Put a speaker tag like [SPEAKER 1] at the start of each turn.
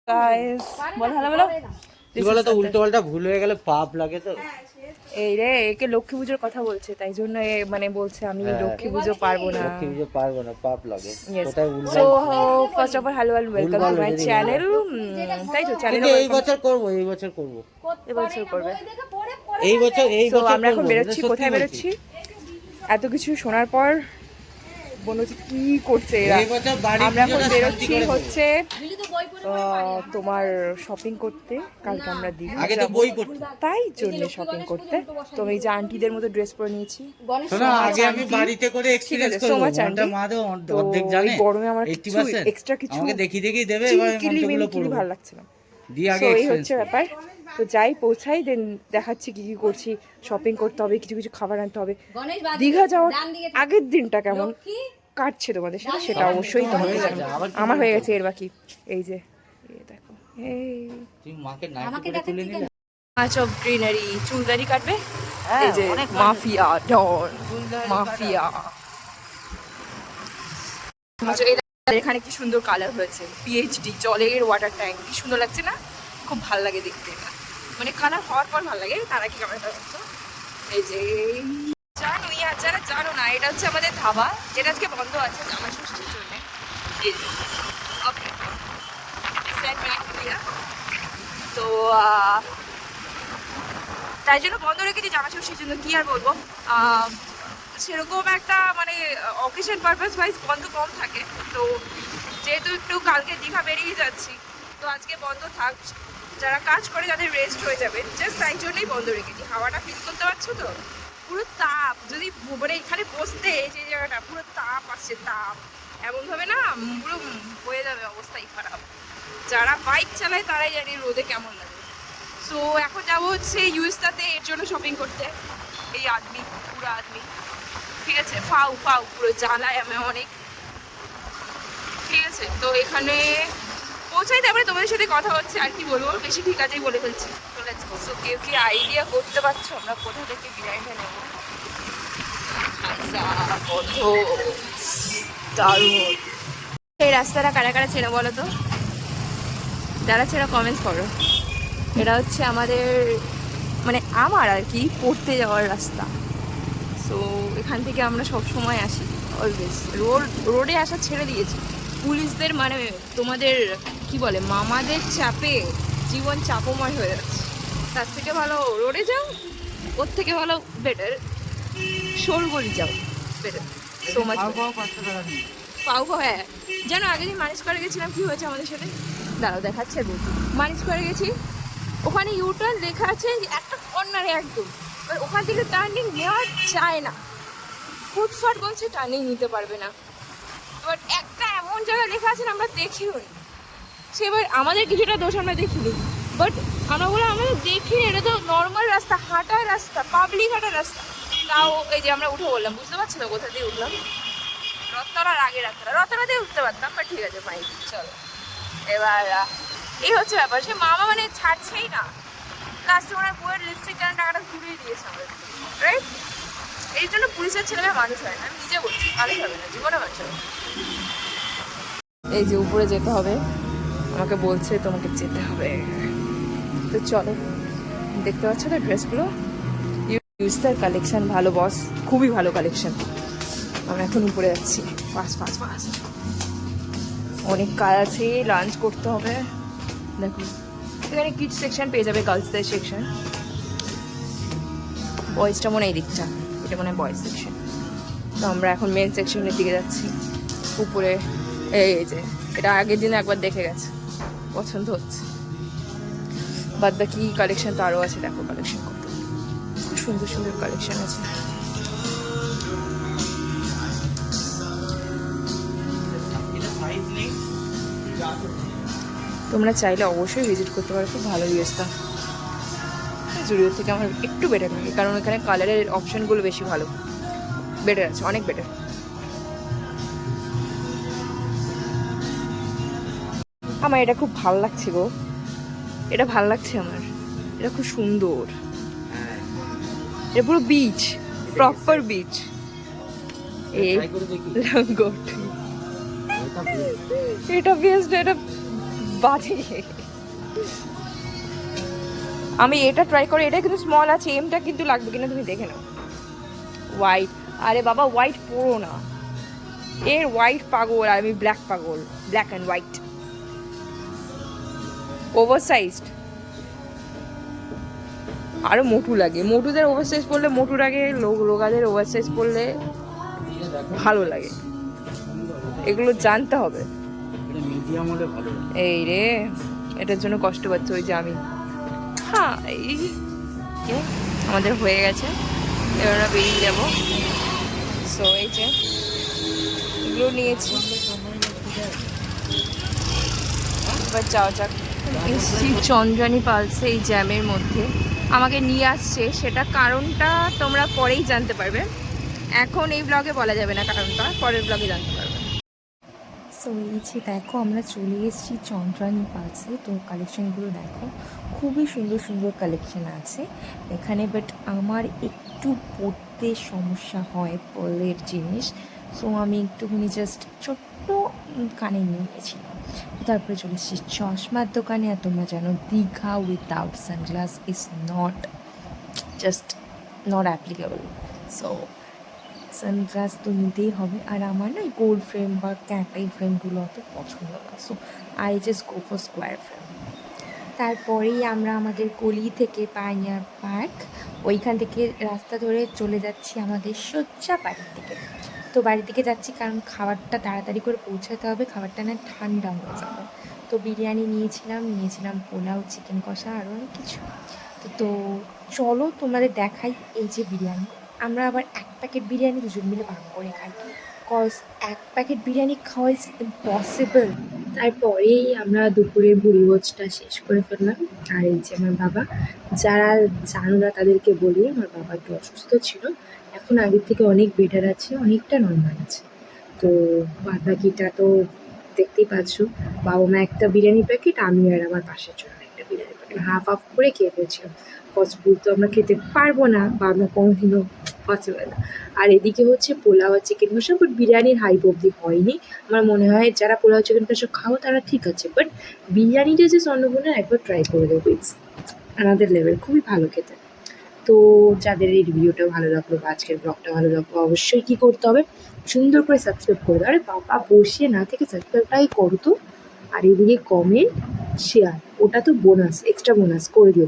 [SPEAKER 1] Guys বল hello বলো।
[SPEAKER 2] কি বলো তো, উল্টো পাল্টা ভুল হয়ে গেলে পাপ লাগে তো।
[SPEAKER 1] এই রে একে লক্ষ্মী পুজোর কথা বলছে, তাই জন্য মানে বলছে আমি লক্ষ্মী পুজো পারবো না,
[SPEAKER 2] লক্ষ্মী পুজো পারবো না, পাপ লাগে। কোথায়
[SPEAKER 1] so first of all hello and welcome to my channel. তাই তো চ্যানেলে
[SPEAKER 2] এই বছর করব, এই বছর করব,
[SPEAKER 1] এবছর করবে
[SPEAKER 2] এই বছর
[SPEAKER 1] আমরা এখন বেরোচ্ছি। কোথায় বেরোচ্ছি এত কিছু শোনার পর বোন হচ্ছে কি করছে এরা। আমরা এখন বেরোচ্ছি হচ্ছে তোমার শপিং করতে। কালকে আমরা দীঘা যাবো, তাই জন্য শপিং করতে। তো আমি যে আন্টিদের মতো ড্রেস পরে নিয়েছি।
[SPEAKER 2] আগে আমি বাড়িতে করে এক্সপেরিয়েন্স করব। মা তো অর্ধেক জানে,
[SPEAKER 1] গরমে আমার কিছু এক্সট্রা কিছু
[SPEAKER 2] আমাকে দেখি দেবে, এবার মন্ত্রগুলো পড়ব।
[SPEAKER 1] ভালো লাগছে না,
[SPEAKER 2] দিয়ে আগে
[SPEAKER 1] এই হচ্ছে ব্যাপার। তো যাই পৌঁছাই দেন দেখাচ্ছি কি কি করছি। শপিং করতে হবে, কিছু কিছু খাবার আনতে হবে। দীঘা যাওয়ার আগের দিনটা কেমন কাটছে তোমাদের সাথে সেটা অবশ্যই তোমাদের জানাবো। আমার হয়ে গেছে এর বাকি। এই যে দেখো,
[SPEAKER 2] তুই মাকে নাইটি পরে তুলে নিলে
[SPEAKER 1] মাছ অফ গ্রিনারি। চুলদারি কাটবে, এই যে মাফিয়া ডন মাফিয়া। এখানে কি সুন্দর কালার হয়েছে, পিএইচডি জলের ওয়াটার ট্যাঙ্ক, কি সুন্দর লাগছে না? খুব ভালো লাগে দেখতে, মানে কালার হওয়ার পর ভালো লাগে। তার আগে ক্যামেরাটা দেখতো। এই যে জানো, আর যারা জানো না, এটা হচ্ছে আমাদের ধাবা, যেটা আজকে বন্ধ আছে জামা ষষ্ঠীর জন্য। তো তাই জন্য বন্ধ রেখেছি জামা ষষ্ঠীর জন্য। কি আর বলবো, সেরকম একটা মানে অকেশন পারপাস ওয়াইজ বন্ধ কম থাকে। তো যেহেতু একটু কালকে দীঘা বেরিয়ে যাচ্ছি, তো আজকে বন্ধ থাক। যারা কাজ করে তাদের রেস্ট হয়ে যাবে, জাস্ট তাই জন্যই বন্ধ রেখেছি। হাওয়াটা ফিল করতে পারছো তো, পুরো তাপ। যদি মানে এখানে বসতে, যে জায়গাটা পুরো তাপ আসছে, তাপ এমনভাবে না পুরো হয়ে যাবে, অবস্থাই খারাপ। যারা বাইক চালায় তারাই জানি রোদে কেমন লাগে। সো এখন যাবো হচ্ছে ইউএসটাতে, এর জন্য শপিং করতে। এই আদমি, পুরো আদমি, ঠিক আছে, ফাউ পুরো জ্বালায় আমি অনেক, ঠিক আছে। তো এখানে পৌঁছাই, তারপরে তোমাদের সাথে কথা হচ্ছে। আর কি বলবো, বেশি ঠিক আছেই বলে ফেলছি। তো কেউ কি আইডিয়া করতে পারছো আমরা কোথা থেকে বিরিয়ানিটা নেবো? আচ্ছা, কত দারুণ এই রাস্তাটা। কারা কারা চেনো বলো তো? যারা চেনো কমেন্টস করো। এটা হচ্ছে আমাদের মানে আমার আর কি পড়তে যাওয়ার রাস্তা। সো এখান থেকে আমরা সব সময় আসি, অলওয়েজ। রোডে আসা ছেড়ে দিয়েছি। পুলিশদের মানে তোমাদের কি বলে, মামাদের চাপে জীবন চাপময় হয়ে যাচ্ছে। তার থেকে ভালো রোডে যাও, ওর থেকে ভালো বেটার শোলগড়ি যাও, বেটার সো মাচ। পাও হ্যাঁ, জানো আগের দিন মানিস করে গেছিলাম, কি হয়েছে আমাদের সাথে দাঁড়াও দেখাচ্ছে। বলছি মানিস করে গেছি, ওখানে ইউটার্ন লেখা আছে একটা কর্নারে একদম, ওখান থেকে টার্নিং নেওয়া যায় না। ফুটফাট বলছে টার্নিং নিতে পারবে না, বাট একটা এমন জায়গায় লেখা আছে আমরা দেখিও নি। সেবার আমাদের কিছুটা দোষ, আমরা দেখিনি। বাট আমরা বললাম আমাদের দেখিনি, এটা তো নর্মাল রাস্তা, হাঁটার রাস্তা, পাবলিক হাঁটার রাস্তা। তাও এই যে আমরা উঠে বললাম, বুঝতে পারছি না কোথা দিয়ে উঠলাম। রথতলার আগে রথতলাতেই উঠতে পারতাম, বাট ঠিক আছে ফাইন, চলো। এবার এই হচ্ছে ব্যাপার, সে মামা মানে ছাড়ছেই না। লাস্টে ওনার বইয়ের লিপস্টিক কেন টাকাটা ঘুরিয়ে দিয়েছে আমাদের, রাইট? এই জন্য পুলিশের ছেলেমেয়ে মানুষ হয় না, আমি নিজে বলছি, মানুষ হবে না, জীবনে মানুষ হবে। এই যে উপরে যেতে হবে, আমাকে বলছে তোমাকে যেতে হবে। তো চলো, দেখতে পাচ্ছ তো ড্রেসগুলো, ইউজটার কালেকশন ভালো বস, খুবই ভালো কালেকশন। আমরা এখন উপরে যাচ্ছি, ফাস্ট। অনেক কাজ আছে, লাঞ্চ করতে হবে। দেখো এখানে কিডস সেকশন পেয়ে যাবে, গার্লসদের সেকশন। বয়েজটা মনে হয় এই দিকটা, এটা মনে হয় বয়েজ সেকশন। তো আমরা এখন মেন সেকশনের দিকে যাচ্ছি। উপরে এই যে এটা আগের দিনে একবার দেখে গেছে, পছন্দ হচ্ছে। বাদ বাকি কালেকশন তো আরও আছে, দেখো কালেকশন করতে খুব সুন্দর সুন্দর কালেকশন আছে। তোমরা চাইলে অবশ্যই ভিজিট করতে পারো, খুব ভালো ইউএসটা। জুডিও থেকে আমার একটু বেটার লাগে, কারণ এখানে কালারের অপশনগুলো বেশি ভালো, বেটার আছে, অনেক বেটার। আমার এটা খুব ভালো লাগছে গো, এটা ভালো লাগছে আমার, এটা খুব সুন্দর। এটা পুরো বিচ, প্রপার বিচ। এই লঙ্গট, এটা বেস্ট, এটা বাজে। আমি এটা ট্রাই করি, এটা কিন্তু স্মল আছে, এমটা কিন্তু লাগবে কিনা তুমি দেখে নাও। হোয়াইট, আরে বাবা হোয়াইট পরো না, এর হোয়াইট পাগল আর আমি ব্ল্যাক পাগল, black and white. Over sized, আরো মোটু লাগে, মোটুদের ওভার সাইজ পরলে মোটু লাগে, লোগাদের ওভার সাইজ পরলে ভালো লাগে, এগুলো জানতে হবে। এই রে, এটার জন্য কষ্ট পাচ্ছে ওই যে আমি। হ্যাঁ এই আমাদের হয়ে গেছে, এবার আমরা বেরিয়ে যাবো। সো এই যে এগুলো নিয়েছি, এবার যাওয়া যাক। এসছি চন্দ্রানী পালসে এই জ্যামের মধ্যে, আমাকে নিয়ে আসছে, সেটা কারণটা তোমরা পরেই জানতে পারবে, এখন এই ব্লগে বলা যাবে না কারণটা, পরের ব্লগে জানতে পারবে।
[SPEAKER 3] সো এই যে দেখো আমরা চলে এসেছি চন্দ্রানী পালসে। তো কালেকশনগুলো দেখো, খুবই সুন্দর সুন্দর কালেকশন আছে এখানে, বাট আমার একটু পড়তে সমস্যা হয় পার্লের জিনিস, সো আমি একটুখানি জাস্ট ছোট্ট কানে নিয়ে গেছিলাম। তারপরে চলে এসেছি চশমার দোকানে। আর তোমরা জানো Digha without sunglass is not applicable, so sunglass তো নিতেই হবে। আর আমার না গোল্ড ফ্রেম বা ক্যাটাই ফ্রেমগুলো অত পছন্দ না, so I just go for square frame. তারপরেই আমরা আমাদের গলি থেকে পাইনিয়ার পার্ক, ওইখান থেকে রাস্তা ধরে চলে যাচ্ছি আমাদের সোজা বাড়ির দিকে। তো বাড়ির দিকে যাচ্ছি কারণ খাবারটা তাড়াতাড়ি করে পৌঁছাতে হবে, খাবারটা না ঠান্ডা হয়ে যাবে। তো বিরিয়ানি নিয়েছিলাম পোলাও, চিকেন কষা, আরও অনেক কিছু। তো চলো তোমাদের দেখাই এই যে বিরিয়ানি। আমরা আবার এক প্যাকেট বিরিয়ানি দুজন মিলে ভাগ করে খাই, কজ এক প্যাকেট বিরিয়ানি খাওয়া ইজ ইম্পসিবল। তারপরেই আমরা দুপুরের ভুড়িভোজটা শেষ করে ফেললাম। আর এই যে আমার বাবা, যারা জানো না তাদেরকে বলি, আমার বাবা একটু অসুস্থ ছিল, এখন আগের থেকে অনেক বেটার আছে, অনেকটা নর্মাল আছে। তো বাদ বাকিটা তো দেখতেই পাচ্ছ, বাবা মা একটা বিরিয়ানি প্যাকেট, আমি আর আমার পাশের জন্য একটা বিরিয়ানি প্যাকেট হাফ করে খেয়ে ফেলছিলাম। পসিবল তো আমরা খেতে পারবো না, বা আমরা কোনোদিনও পসিবল না। আর এদিকে হচ্ছে পোলাও আর চিকেন কষা, বাট বিরিয়ানির হাইপ অবধি হয়নি। আমার মনে হয় যারা পোলাও চিকেন কষা খাও তারা ঠিক আছে, বাট বিরিয়ানিটা যে অন্নপূর্ণা একবার ট্রাই করে দেবো, ইটস আনাদার লেভেল, খুবই ভালো খেতে। তো যাদের এই রিভিউটা ভালো লাগলো বা আজকের ব্লগটা ভালো লাগলো, অবশ্যই কী করতে হবে, সুন্দর করে সাবস্ক্রাইব করে দাও। আরে বাবা বসিয়ে না থেকে সাবস্ক্রাইবটাই করো তো। আর এদিকে কমেন্ট শেয়ার, ওটা তো বোনাস, এক্সট্রা বোনাস করে দিও।